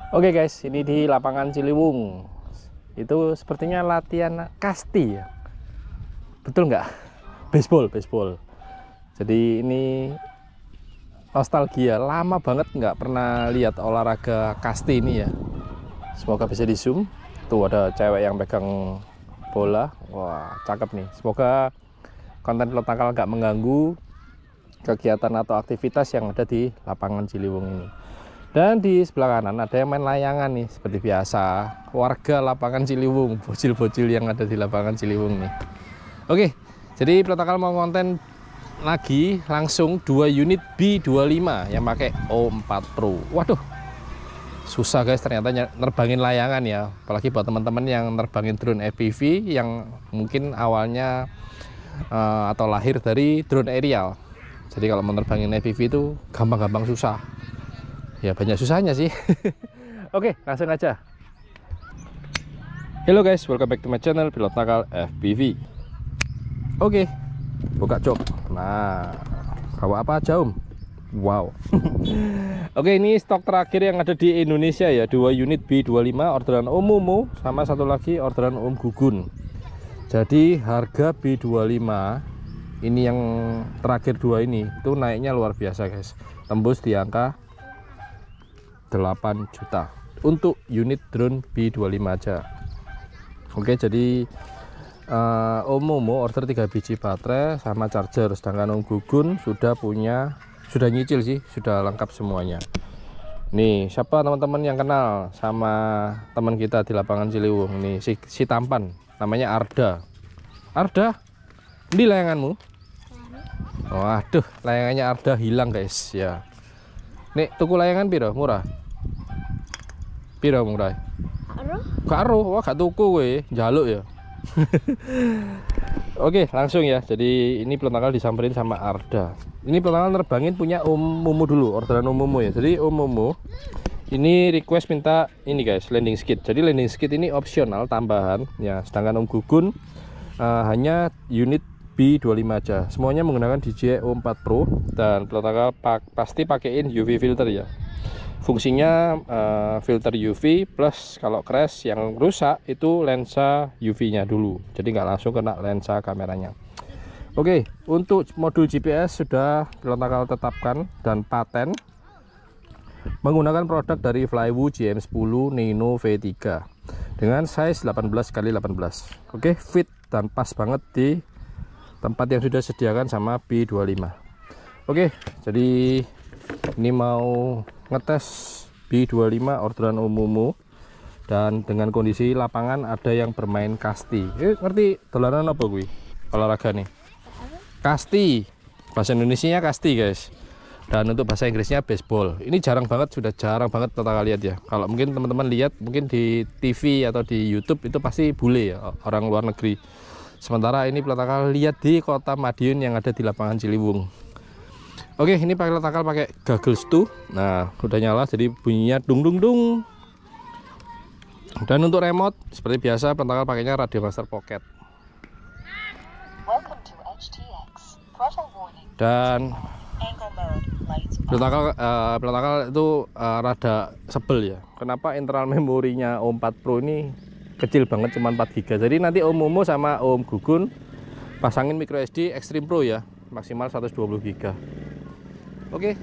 Oke guys, ini di lapangan Ciliwung. Itu sepertinya latihan kasti ya. Betul nggak? Baseball. Jadi ini nostalgia, lama banget nggak pernah lihat olahraga kasti ini ya. Semoga bisa di zoom. Tuh ada cewek yang pegang bola. Wah, cakep nih. Semoga konten Pilot Nakal nggak mengganggu kegiatan atau aktivitas yang ada di lapangan Ciliwung ini. Dan di sebelah kanan ada yang main layangan nih, seperti biasa warga lapangan Ciliwung, bocil-bocil yang ada di lapangan Ciliwung nih. Oke, jadi Pilot Nakal mau konten lagi langsung 2 unit B25 yang pakai O4 Pro. Waduh, susah guys ternyata nerbangin layangan ya, apalagi buat teman-teman yang nerbangin drone FPV yang mungkin awalnya atau lahir dari drone aerial. Jadi kalau menerbangin FPV itu gampang-gampang susah. Ya banyak susahnya sih. Oke, langsung aja. Hello guys, welcome back to my channel Pilot Nakal FPV. Oke, buka jok. Nah, bawa apa aja om? Wow. Oke, ini stok terakhir yang ada di Indonesia ya, 2 unit B25 orderan Om Momo sama satu lagi orderan Om Gugun. Jadi harga B25 ini yang terakhir 2 ini itu naiknya luar biasa guys, tembus di angka 8 juta untuk unit drone B25 aja. Oke, jadi Om Momo order 3 biji baterai sama charger, sedangkan Om Gugun sudah nyicil sih, sudah lengkap semuanya. Nih, siapa teman-teman yang kenal sama teman kita di lapangan Ciliwung nih, si tampan namanya Arda. Arda, ini layanganmu? Waduh, layangannya Arda hilang guys ya. Nih, tuku layangan piro? Murah? Piro murah? Karo, wah gak tuku kowe, njaluk ya. Oke, langsung ya. Jadi ini Pilot Nakal disamperin sama Arda. Ini Pilot Nakal nerbangin punya Om Momo dulu, orderan Om Momo ya. Jadi Om Momo ini request minta ini guys, landing skid. Jadi landing skid ini opsional tambahan ya. Sedangkan Om Gugun hanya unit B25 aja. Semuanya menggunakan DJI O4 Pro dan Pilot Nakal pasti pakein UV filter ya. Fungsinya filter UV plus kalau crash yang rusak itu lensa UV-nya dulu. Jadi nggak langsung kena lensa kameranya. Oke, untuk modul GPS sudah Pilot Nakal tetapkan dan paten menggunakan produk dari Flywoo GM10 Nano V3 dengan size 18x18. Oke, fit dan pas banget di tempat yang sudah disediakan sama B25. Oke, jadi ini mau ngetes B25 orderan Om Momo dan dengan kondisi lapangan ada yang bermain kasti. Ngerti dolanan apa gue? Olahraga nih. Kasti. Bahasa Indonesianya kasti guys. Dan untuk bahasa Inggrisnya baseball. Ini sudah jarang banget kita lihat ya. Kalau mungkin teman-teman lihat mungkin di TV atau di YouTube itu pasti bule ya, orang luar negeri. Sementara ini Pilot Nakal lihat di kota Madiun yang ada di lapangan Ciliwung. Oke, ini Pilot Nakal pakai goggles tuh. Nah, udah nyala jadi bunyinya dung dung dung. Dan untuk remote seperti biasa Pilot Nakal pakainya Radio Master Pocket. Dan Pilot Nakal itu rada sebel ya. Kenapa internal memorinya O4 Pro ini kecil banget, cuma 4 GB. Jadi nanti Om Momo sama Om Gugun pasangin micro SD Extreme Pro ya, maksimal 120 GB. Oke.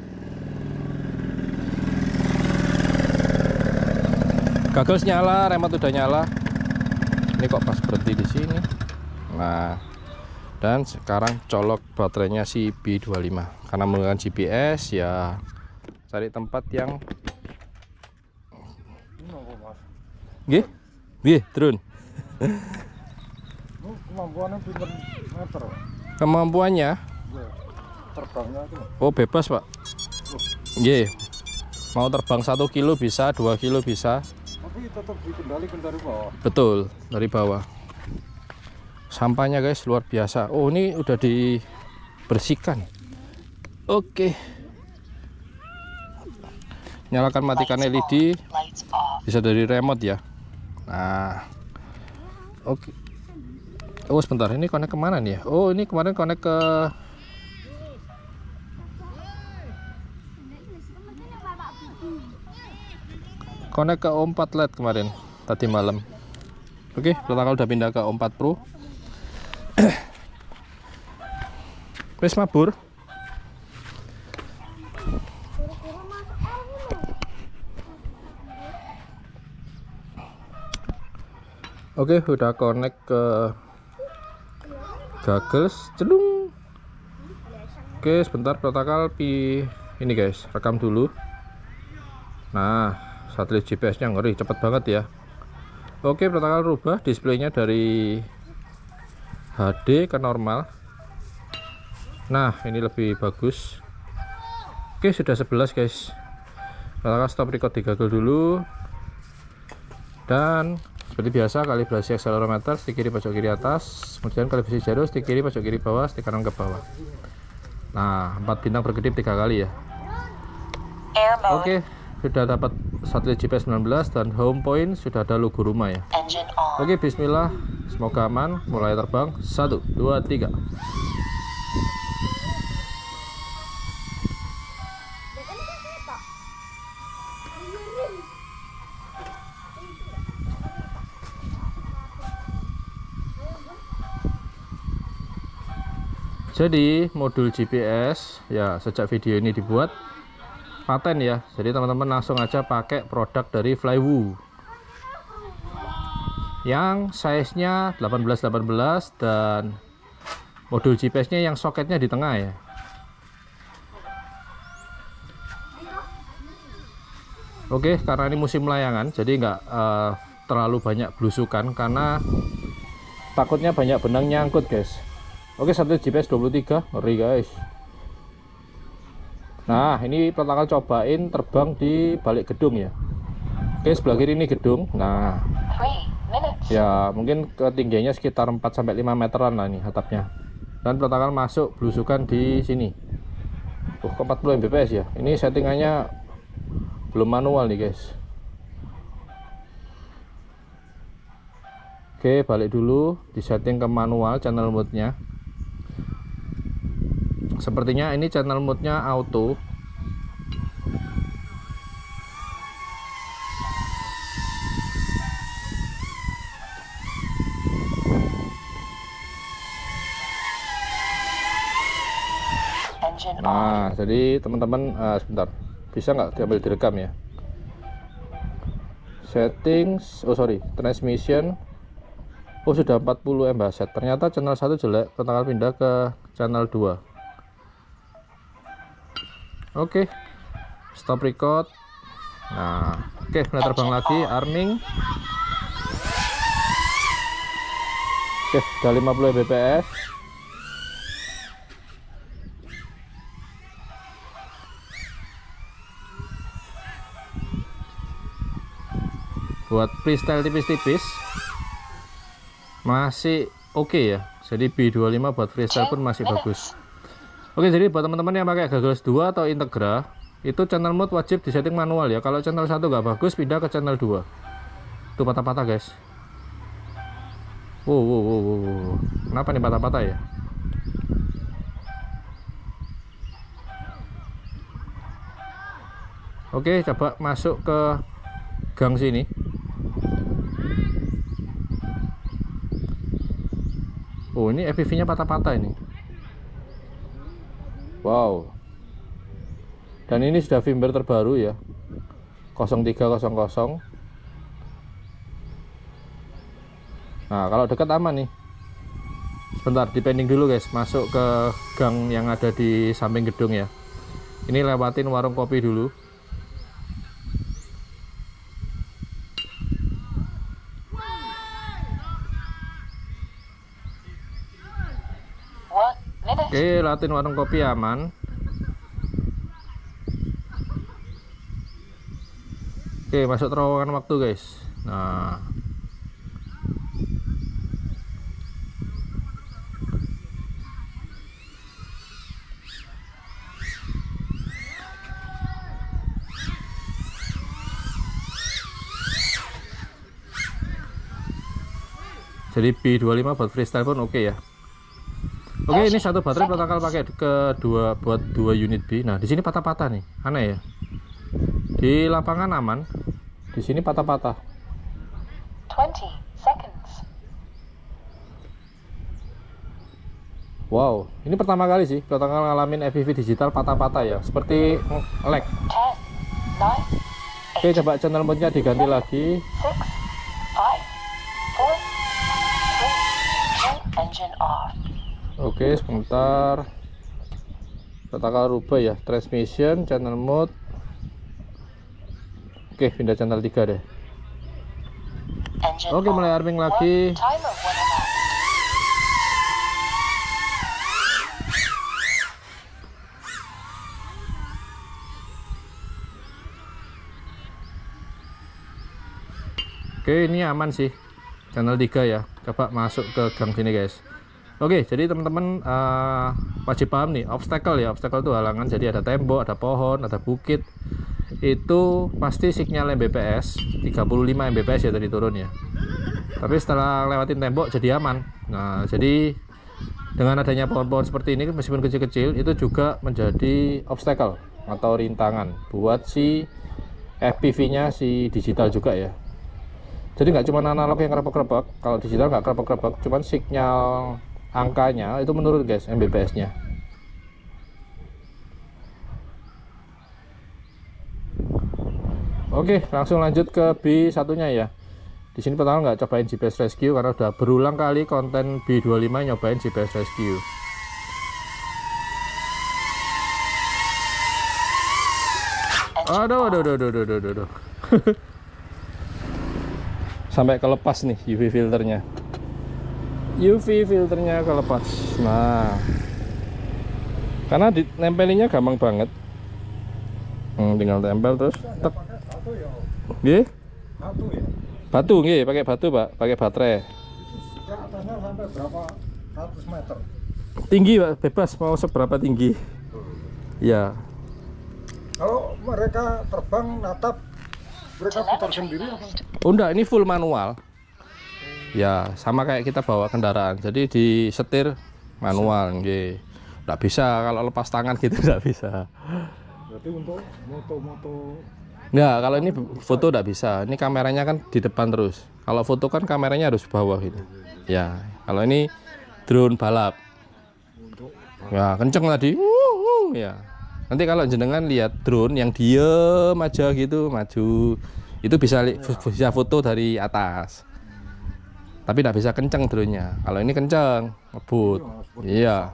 Goggles nyala, remote udah nyala. Ini kok pas berhenti di sini. Nah, dan sekarang colok baterainya si B25. Karena menggunakan GPS ya, cari tempat yang Nggih, drone. Kemampuannya pinter meter. Kemampuannya? Terbangnya itu. Oh, bebas, Pak. Nggih. Mau terbang 1 kilo bisa, 2 kilo bisa. Tapi tetap dikendalikan dari bawah. Betul, dari bawah. Sampahnya guys luar biasa. Oh, ini udah dibersihkan. Oke. Nyalakan matikan LED. Bisa dari remote ya. Nah. Oke. Oh, sebentar, ini connect kemana nih ya? Oh, ini kemarin connect ke Connect ke O4 LED kemarin tadi malam. Oke, protokol udah pindah ke O4 Pro. Wes mabur. Oke, udah connect ke goggles, cedung. Oke, sebentar protokol ini guys, rekam dulu. Nah, satelit GPS-nya ngeri, cepet banget ya. Oke, protokol rubah displaynya dari HD ke normal. Nah, ini lebih bagus. Oke, sudah 11 guys. Protokol stop record di goggle dulu. Dan seperti biasa, kalibrasi accelerometer stick kiri pojok kiri atas, kemudian kalibrasi gyro stick kiri pojok kiri bawah, stick kanan ke bawah. Nah, 4 bintang berkedip 3 kali ya. Oke, sudah dapat satelit GPS 19 dan home point sudah ada logo rumah ya. Oke, bismillah, semoga aman, mulai terbang. 1, 2, 3. Jadi modul GPS ya, sejak video ini dibuat paten ya. Jadi teman-teman langsung aja pakai produk dari Flywoo yang size-nya 18-18 dan modul GPS-nya yang soketnya di tengah ya. Oke, karena ini musim layangan, jadi nggak terlalu banyak belusukan karena takutnya banyak benang nyangkut guys. Oke, satelit GPS 23, ngeri guys. Nah, ini protokol cobain terbang di balik gedung ya. Oke, sebelah kiri ini gedung. Nah, ya mungkin ketinggiannya sekitar 4-5 meteran lah ini atapnya. Dan protokol masuk belusukan di sini. Ke 40 Mbps ya. Ini settingannya belum manual nih guys. Oke, balik dulu, disetting ke manual channel mode-nya. Sepertinya ini channel mode-nya auto. Nah, jadi teman-teman sebentar, bisa nggak diambil direkam ya? Settings, transmission. Oh, sudah 40 Mbps. Ternyata channel 1 jelek, protokol pindah ke channel 2. Oke, stop record. Nah, oke, mulai terbang lagi, arming. Oke, sudah 50 Mbps. Buat freestyle tipis-tipis masih oke ya. Jadi B25 buat freestyle pun masih bagus. Oke, jadi buat teman-teman yang pakai goggles 2 atau Integra, itu channel mode wajib disetting manual ya. Kalau channel 1 nggak bagus, pindah ke channel 2. Itu patah-patah guys. Wow. Kenapa nih patah-patah ya? Oke, coba masuk ke gang sini. Oh, ini FPV-nya patah-patah ini. Wow. Dan ini sudah firmware terbaru ya, 0300. Nah, kalau dekat aman nih. Sebentar, dipending dulu guys, masuk ke gang yang ada di samping gedung ya. Ini lewatin warung kopi dulu. Oke, lewatin warung kopi aman. Oke, masuk terowongan waktu guys. Nah, jadi B25 buat freestyle pun oke ya. Oke, ini satu baterai protokol pakai kedua buat 2 unit B. Nah, di sini patah-patah nih, aneh ya. Di lapangan aman, Di sini patah-patah. 20 seconds. Wow, ini pertama kali sih pertama kali ngalamin FPV digital patah-patah ya, seperti lag. 10, 9, Oke, coba channel mode-nya diganti lagi. 6, 5, 4, 3, 2, engine off. Oke, sebentar. Kita akan rubah ya, transmission, channel mode. Oke, pindah channel 3 deh. Engine Oke, mulai on. arming lagi. Timer 1 minute. Oke, ini aman sih. Channel 3 ya. Coba masuk ke gang sini, guys. Oke, jadi teman-teman wajib paham nih, obstacle ya. Obstacle itu halangan. Jadi ada tembok, ada pohon, ada bukit. Itu pasti sinyal Mbps 35 Mbps ya tadi turun ya. Tapi setelah lewatin tembok jadi aman. Nah, jadi dengan adanya pohon-pohon seperti ini meskipun kecil-kecil itu juga menjadi obstacle atau rintangan buat si FPV-nya si digital juga ya. Jadi nggak cuma analog yang kerebek-kerebek, kalau digital nggak kerebek-kerebek, cuman sinyal angkanya itu menurun guys, Mbps-nya. Oke, langsung lanjut ke B1-nya ya. Di sini pertama nggak cobain GPS Rescue karena udah berulang kali konten B25 nyobain GPS Rescue. Aduh. Sampai kelepas nih UV filternya. UV filternya kelepas. Nah, karena ditempelinnya gampang banget. Tinggal tempel terus. Tek. Nggih? Batu ya? Batu nggih, pakai batu, Pak, pakai baterai. Ke atasnya sampai berapa ratus meter? Tinggi, Pak, bebas mau seberapa tinggi. Ya. Kalau mereka terbang natap, mereka putar sendiri apa? Oh enggak, ini full manual. Ya, sama kayak kita bawa kendaraan. Jadi disetir manual nggih. Enggak bisa kalau lepas tangan gitu enggak bisa. Berarti untuk moto-moto. Enggak, kalau ini foto enggak bisa. Ini kameranya kan di depan terus. Kalau foto kan kameranya harus bawah gitu. Ya, kalau ini drone balap. Untuk Ya, kenceng tadi. Ya. Nanti kalau jenengan lihat drone yang diem aja gitu, maju. Itu bisa foto dari atas. Tapi enggak bisa kenceng drone-nya. Kalau ini kenceng, ngebut. Iya.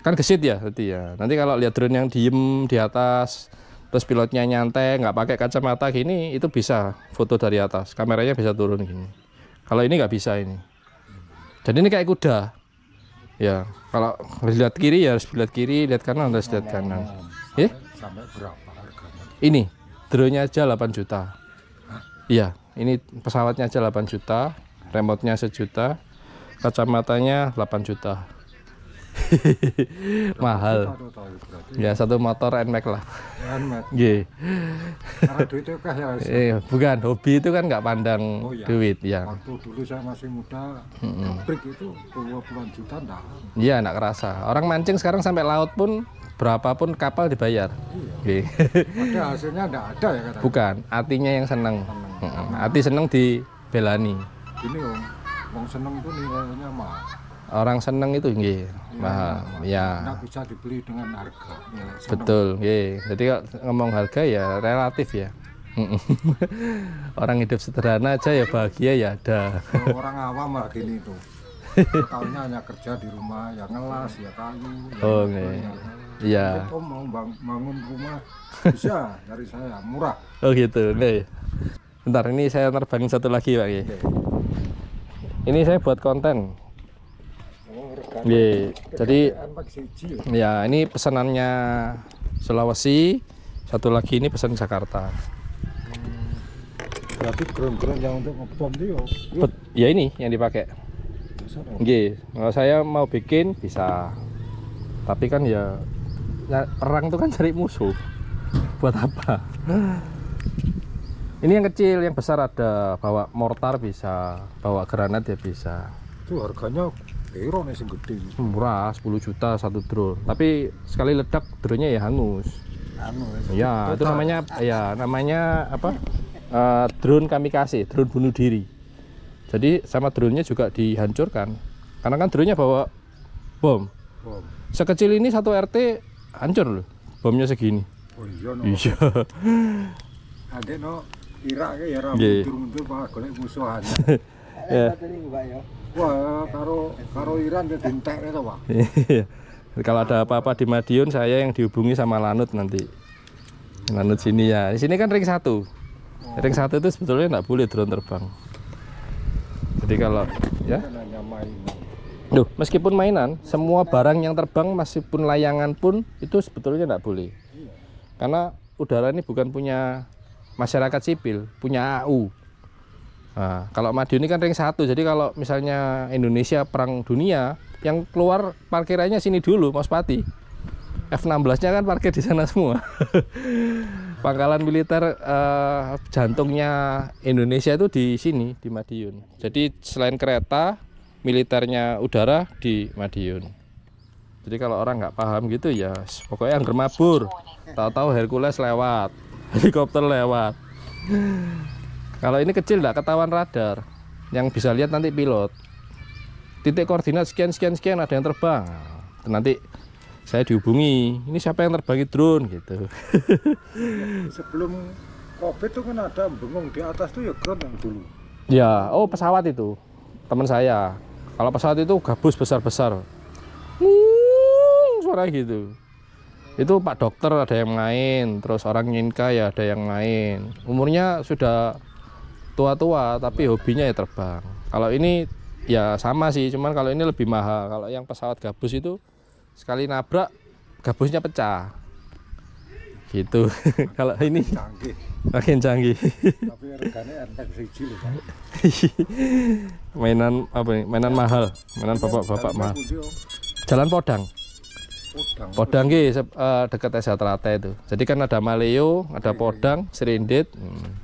Kan gesit ya tadi ya. Nanti kalau lihat drone yang diem di atas, terus pilotnya nyantai nggak pakai kacamata gini, itu bisa foto dari atas, kameranya bisa turun gini. Kalau ini nggak bisa ini. Jadi ini kayak kuda ya, kalau lihat kiri ya harus lihat kiri, lihat kanan harus lihat kanan. sampai berapa harganya? Ini drone-nya aja 8 juta. Iya, ini pesawatnya aja 8 juta, remote-nya 1 juta, kacamatanya 8 juta. Mahal ya, satu motor NMAX lah. Nggih. Karena duitnya kah ya? Bukan, hobi itu kan nggak pandang duit ya. Waktu dulu saya masih muda, pabrik itu 20-an juta enggak. Iya, nggak kerasa. Orang mancing sekarang sampai laut pun berapapun kapal dibayar. Iya. Ada hasilnya enggak ada ya kata. Bukan, hatinya yang seneng. Hati seneng dibelani. Ini om seneng itu nilainya mahal. Orang seneng itu nggih, mahal. Ya. Nggak bisa dibeli dengan harga nilai seneng. Betul, nggih. Jadi kalau ngomong harga ya relatif ya. Orang hidup sederhana aja ya bahagia ya ada. Kalau orang awam lah gini tuh. Tahunya hanya kerja di rumah, ya ngelas, ya kayu. Oh, nggih. Iya. Om mau bangun rumah bisa dari saya murah. Oh gitu, nih. Bentar, ini saya terbangin satu lagi Pak. Ini saya buat konten. Jadi ya ini pesanannya Sulawesi, satu lagi ini pesan Jakarta. Berarti drone-drone yang untuk ngebom itu Ya ini yang dipakai. Nggih, kalau saya mau bikin bisa. Tapi kan ya perang itu kan cari musuh. Buat apa? Ini yang kecil, yang besar ada, bawa mortar bisa, bawa granat ya bisa. Itu harganya piro nih sing gede. Murah, 10 juta satu drone. Tapi sekali ledak drone-nya ya hangus. Anu ya itu namanya ya namanya apa? drone kamikaze, drone bunuh diri. Jadi sama drone-nya juga dihancurkan. Karena kan drone-nya bawa bom. Sekecil ini satu RT hancur loh. Bomnya segini. Oh iya no. Iya. Adek no Irak ya Nggih. mundur Pak golek musuhan. Ya. Wah, karo Iran dia dintek itu, Pak. Iya. Kalau ada apa-apa di Madiun, saya yang dihubungi sama Lanut nanti. Lanut sini ya. Di sini kan ring 1. Ring 1 itu sebetulnya nggak boleh drone terbang. Jadi kalau ya, Kan hanya mainan. loh, meskipun mainan, semua barang yang terbang meskipun layangan pun itu sebetulnya nggak boleh. Karena udara ini bukan punya masyarakat sipil, punya AU. Nah, kalau Madiun ini kan ring 1, jadi kalau misalnya Indonesia perang dunia, yang keluar parkirannya sini dulu, Mospati. F-16-nya kan parkir di sana semua. Pangkalan militer jantungnya Indonesia itu di sini, di Madiun. Jadi selain kereta, militernya udara di Madiun. Jadi kalau orang nggak paham gitu ya, pokoknya angger mabur. Tahu-tahu Hercules lewat, helikopter lewat. Kalau ini kecil nggak ketahuan radar, yang bisa lihat nanti pilot. Titik koordinat sekian ada yang terbang. Nanti saya dihubungi, ini siapa yang terbangi drone gitu. Sebelum Covid itu kan ada bengong di atas tuh ya drone yang dulu. Ya, oh pesawat itu teman saya. Kalau pesawat itu gabus besar-besar, suara gitu. Itu Pak Dokter ada yang main, terus orang Nyinka ya ada yang main. Umurnya sudah tua-tua tapi hobinya ya terbang. Kalau ini ya sama sih, cuman kalau ini lebih mahal. Kalau yang pesawat gabus itu sekali nabrak gabusnya pecah. Gitu. Kalau ini Canggih. makin canggih. Tapi regane entek siji lho, Pak. Mainan apa nih? Mainan mahal, mainan bapak-bapak mahal. Pundi, Om? Jalan Podang. Udang. Podang dekat Sejaterate itu. Jadi kan ada Maleo, ada Podang, Serindit,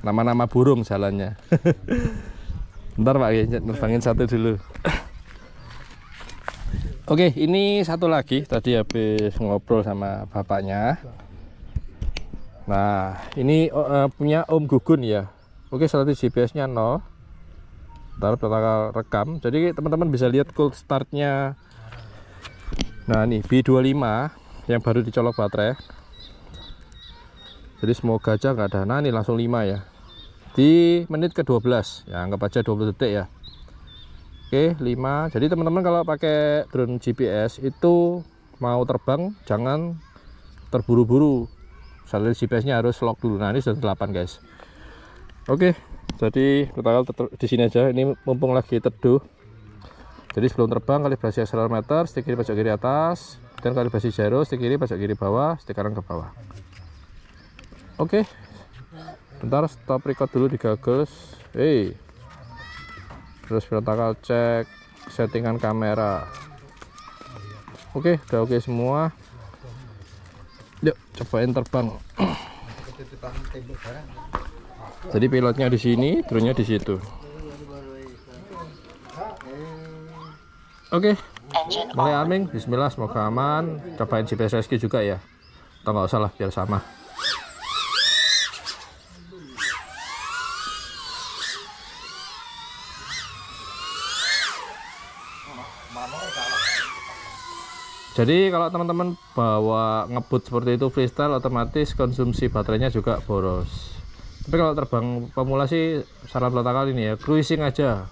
nama-nama burung jalannya. Bentar Pak, nerbangin satu dulu. Oke, ini satu lagi. Tadi habis ngobrol sama bapaknya. Nah, ini punya Om Gugun ya. Oke, strategi GPS-nya 0. Ntar bakal rekam. Jadi teman-teman bisa lihat cold start-nya. Nah, ini B25 yang baru dicolok baterai. Jadi semoga aja nggak ada. Nah, ini langsung 5 ya. Di menit ke-12. Ya, anggap aja 20 detik ya. Oke, 5. Jadi teman-teman kalau pakai drone GPS itu mau terbang jangan terburu-buru. Soalnya GPS-nya harus lock dulu. Nah, ini sudah 8 guys. Oke, jadi pertama di sini aja. Ini mumpung lagi teduh. Jadi sebelum terbang kalibrasi akselerometer, stick kiri pojok kiri atas, dan kalibrasi gyro, stick kiri pojok kiri bawah, stick kanan ke bawah. Oke. Bentar, stop record dulu di goggles. Terus vertikal cek settingan kamera. Oke, udah oke semua. Yuk, cobain terbang. Jadi pilotnya di sini, drone-nya di situ. Oke, Engine mulai on. arming. Bismillah, semoga aman. Cobain GPS rescue juga ya. Atau nggak usah lah, biar sama. Jadi kalau teman-teman bawa ngebut seperti itu freestyle, otomatis konsumsi baterainya juga boros. Tapi kalau terbang pemula sih saran pelatakan ini ya, cruising aja.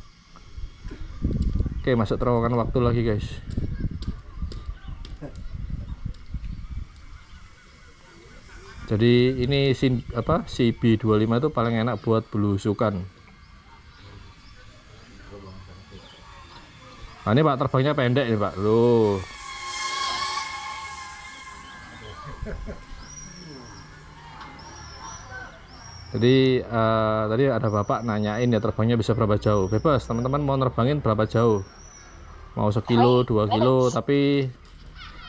Oke, masuk terowongan waktu lagi guys. Jadi ini si B25 itu paling enak buat belusukan. Nah, ini Pak terbangnya pendek nih Pak. Loh. Jadi tadi ada bapak nanyain ya terbangnya bisa berapa jauh. Bebas, teman-teman mau nerbangin berapa jauh. Mau 1 kilo, 2 kilo, tapi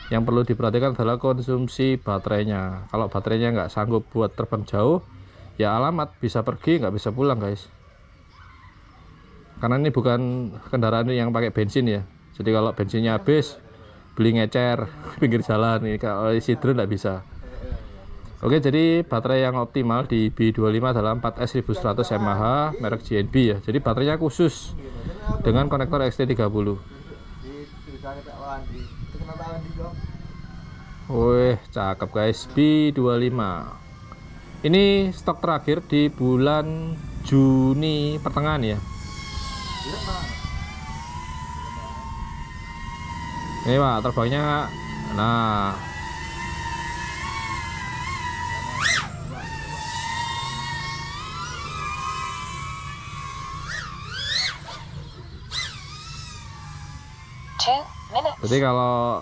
yang perlu diperhatikan adalah konsumsi baterainya. Kalau baterainya nggak sanggup buat terbang jauh, ya alamat bisa pergi, nggak bisa pulang guys. Karena ini bukan kendaraan yang pakai bensin ya. Jadi kalau bensinnya habis, beli ngecer pinggir jalan. Ini kalau isi drone nggak bisa. Oke, jadi baterai yang optimal di B25 adalah 4S 1100 mAh merek GNB ya. Jadi baterainya khusus dengan konektor XT30. Wih, cakep guys, B25. Ini stok terakhir di bulan Juni pertengahan ya. Ini Pak, terbangnya. Nah, jadi kalau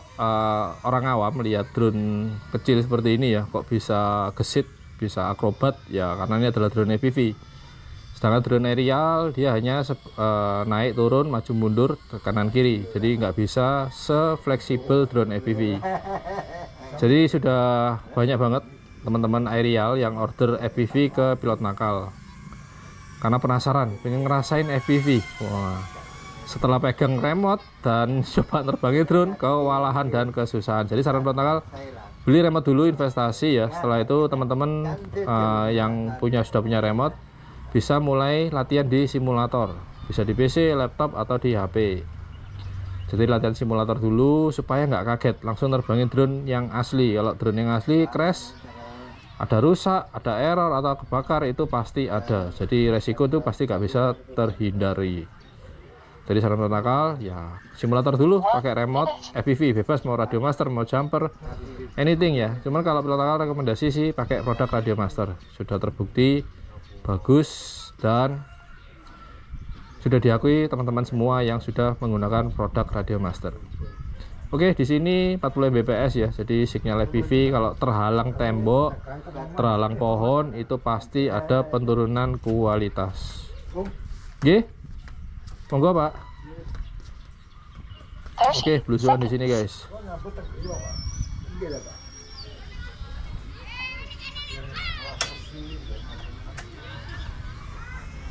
orang awam melihat drone kecil seperti ini ya, kok bisa gesit, bisa akrobat ya, karena ini adalah drone FPV. Sedangkan drone aerial dia hanya naik turun, maju mundur ke kanan kiri, jadi nggak bisa se-fleksibel drone FPV. Jadi sudah banyak banget teman-teman aerial yang order FPV ke pilot nakal karena penasaran, pengen ngerasain FPV. Wah, setelah pegang remote dan coba nerbangin drone, kewalahan dan kesusahan. Jadi saran pilot nakal, beli remote dulu, investasi ya. Setelah itu teman-teman yang sudah punya remote bisa mulai latihan di simulator, bisa di PC, laptop atau di HP. Jadi latihan simulator dulu supaya nggak kaget langsung nerbangin drone yang asli. Kalau drone yang asli crash, ada rusak, ada error atau kebakar, itu pasti ada. Jadi resiko itu pasti nggak bisa terhindari. Jadi saran pilot nakal ya, simulator dulu pakai remote FPV bebas, mau Radio Master, mau jumper, anything ya. Cuman kalau pilot nakal rekomendasi sih pakai produk Radio Master, sudah terbukti bagus dan sudah diakui teman-teman semua yang sudah menggunakan produk Radio Master. Oke, di sini 40 Mbps ya. Jadi sinyal FPV kalau terhalang tembok, terhalang pohon, itu pasti ada penurunan kualitas. Oke, monggo Pak. Oke, blusukan di sini guys.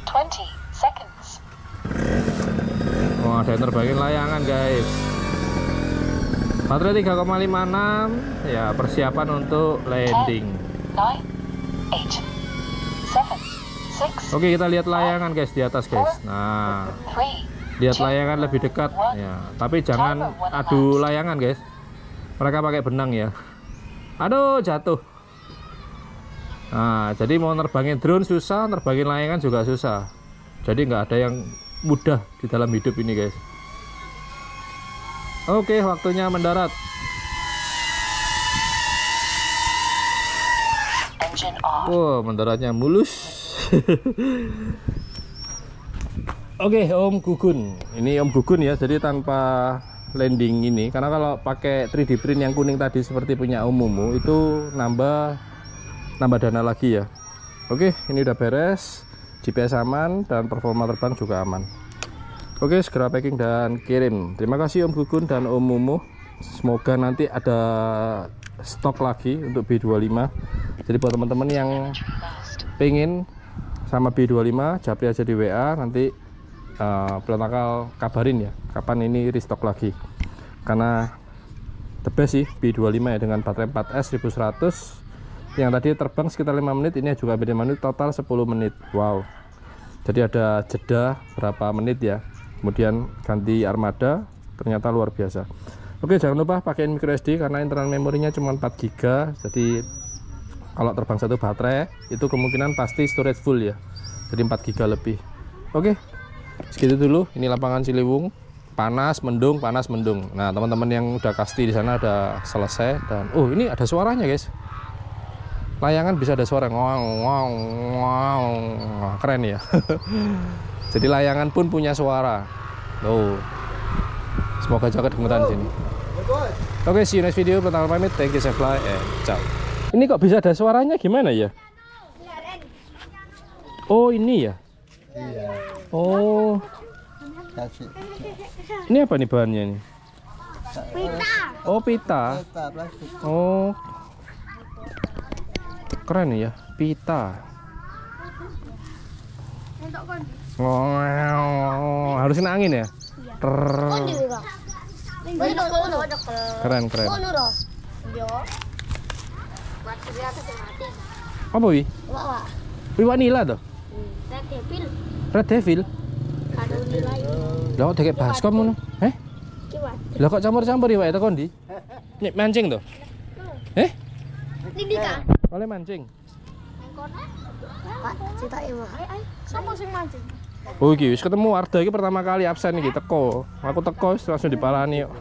20 seconds. Wah, ada yang terbangin layangan guys. Baterai 3,56 ya, persiapan untuk landing. 9, 8, 7, 6. Oke, kita lihat layangan guys di atas guys. Nah, 3, lihat layangan lebih dekat ya, tapi jangan adu layangan guys. Mereka pakai benang ya. Aduh, jatuh. Nah, jadi mau nerbangin drone susah, nerbangin layangan juga susah. Jadi nggak ada yang mudah di dalam hidup ini guys. Oke, waktunya mendarat. Engine off. Wow, mendaratnya mulus. Oke, Om Gugun. Ini Om Gugun ya, jadi tanpa landing ini. Karena kalau pakai 3D print yang kuning tadi seperti punya Om Mumu, itu nambah dana lagi ya. Oke, ini udah beres, GPS aman dan performa terbang juga aman. Oke, segera packing dan kirim. Terima kasih Om Gugun dan Om Mumu. Semoga nanti ada stok lagi untuk B25. Jadi buat teman-teman yang pengen sama B25, japri aja di WA, nanti pilot nakal kabarin ya kapan ini restock lagi. Karena the best sih B25 ya, dengan baterai 4S 1100 yang tadi terbang sekitar 5 menit, ini juga beda menit, total 10 menit. Wow, jadi ada jeda berapa menit ya, kemudian ganti armada, ternyata luar biasa. Oke, jangan lupa pakaiin micro SD karena internal memorinya cuma 4 GB. Jadi kalau terbang satu baterai itu kemungkinan pasti storage full ya, jadi 4 GB lebih. Oke, segitu dulu. Ini lapangan Ciliwung, panas mendung, panas mendung. Nah, teman-teman yang udah kasti di sana udah selesai. Dan oh, ini ada suaranya guys, layangan bisa ada suara ngong ngong ngong. Keren ya. Jadi layangan pun punya suara. Tuh, semoga jaga kedengeran di sini. Oke, see you next video. Pertama pamit, thank you, fly and ciao. Ini kok bisa ada suaranya, gimana ya? Oh, ini ya. Oh, ini apa nih bahannya nih? Pita. Oh, pita. Oh, keren ya, pita. Oh, harus kena angin ya? Keren, keren. Apa wi? Wah, Iwak nila toh? Red Devil. Red Devil. Kado nilai. Lah kok deket baskom ngono? Heh? Kiwat. Lah kok campur-campur iwak itu kondi? Nek mancing toh? Eh? Ini kan? Oleh mancing. Pak, cerita ibu. Sama sing mancing. Oh iki wis ketemu Arda iki pertama kali absen iki teko. Aku teko wis langsung dipalani kok.